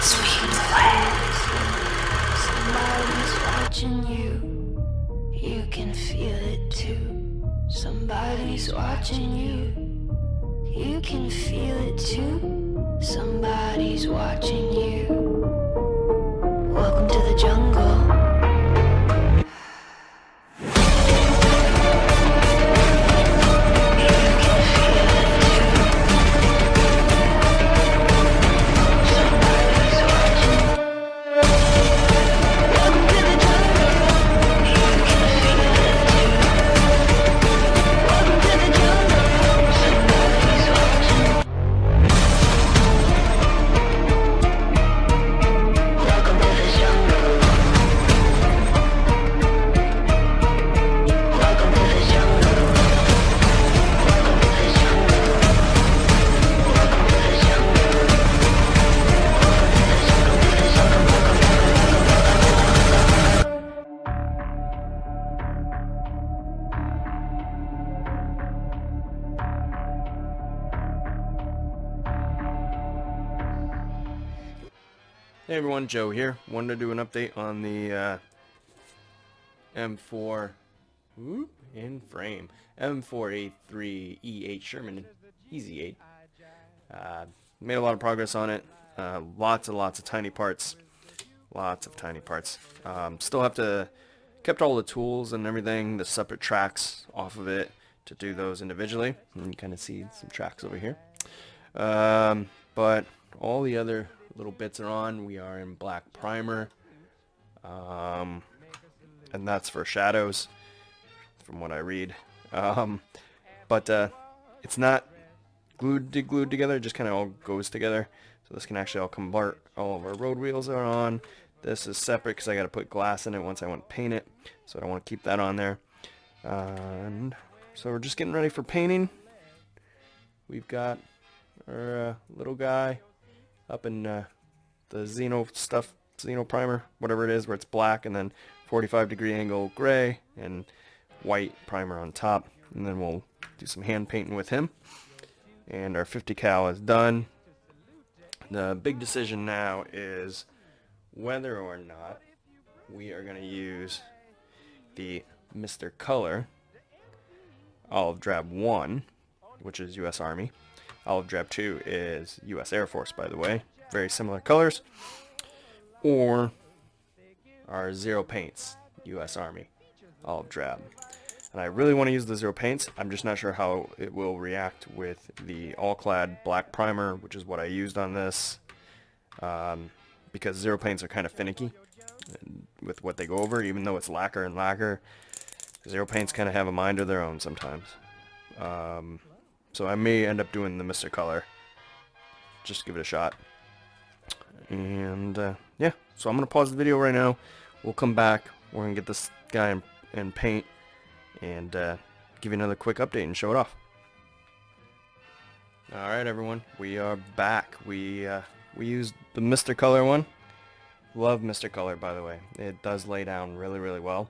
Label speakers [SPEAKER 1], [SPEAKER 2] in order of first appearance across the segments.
[SPEAKER 1] Sweet plans. Somebody's watching you. You can feel it too. Somebody's watching you. You can feel it too. Somebody's watching you. Welcome to the jungle.
[SPEAKER 2] Hey everyone, Joe here. Wanted to do an update on the M4 in frame M4A3E8 Sherman Easy 8. Made a lot of progress on it. Lots and lots of tiny parts. Still have to kept all the tools and everything, the separate tracks off of it to do those individually. And you kind of see some tracks over here. But all the other little bits are on. We are in black primer, and that's for shadows from what I read, but it's not glued together, it just kind of all goes together. So this can actually all convert. All of our road wheels are on. This is separate because I got to put glass in it once I want to paint it, so I don't want to keep that on there. And so we're just getting ready for painting. We've got our little guy up in the Xeno primer, whatever it is, where it's black and then 45-degree angle gray and white primer on top. And then we'll do some hand painting with him. And our 50 cal is done. The big decision now is whether or not we are going to use the Mr. Color Olive Drab 1, which is U.S. Army. Olive Drab 2 is U.S. Air Force, by the way. Very similar colors. Or our Zero Paints, U.S. Army Olive Drab. And I really want to use the Zero Paints. I'm just not sure how it will react with the all-clad black primer, which is what I used on this. Because Zero Paints are kind of finicky with what they go over, even though it's lacquer and lacquer. Zero Paints kind of have a mind of their own sometimes. So I may end up doing the Mr. Color. Just give it a shot. And yeah, so I'm going to pause the video right now. We'll come back. We're going to get this guy in paint and give you another quick update and show it off. Alright everyone, we are back. We used the Mr. Color one. Love Mr. Color, by the way. It does lay down really, really well.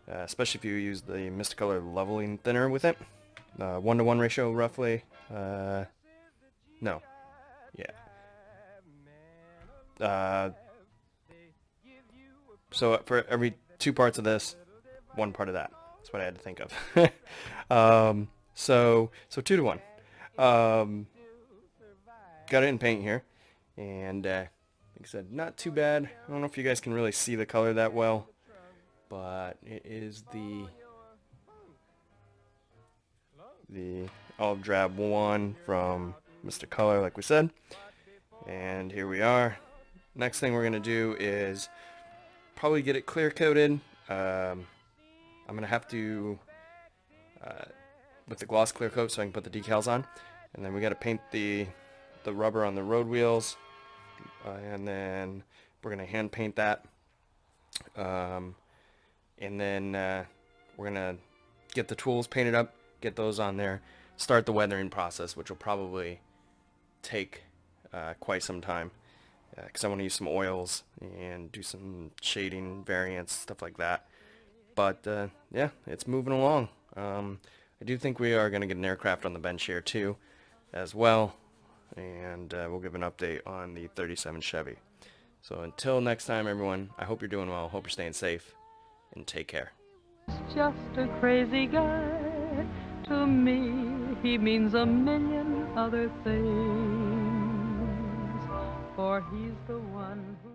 [SPEAKER 2] Especially if you use the Mr. Color leveling thinner with it. 1-to-1 ratio roughly. No. Yeah. So for every 2 parts of this, 1 part of that. That's what I had to think of. So 2-to-1. Got it in paint here. And like I said, not too bad. I don't know if you guys can really see the color that well. But it is the Olive Drab 1 from Mr. Color, like we said. And here we are. Next thing we're going to do is probably get it clear coated. I'm going to have to, with the gloss clear coat so I can put the decals on. And then we got to paint the rubber on the road wheels. And then we're going to hand paint that. And then we're going to get the tools painted up, get those on there, start the weathering process, which will probably take quite some time because I want to use some oils and do some shading variants, stuff like that. But yeah, it's moving along. I do think we are going to get an aircraft on the bench here too as well, and we'll give an update on the 37 Chevy. So until next time, everyone, I hope you're doing well. Hope you're staying safe, and take care.
[SPEAKER 3] Just a crazy guy. To me, he means a million other things. For he's the one who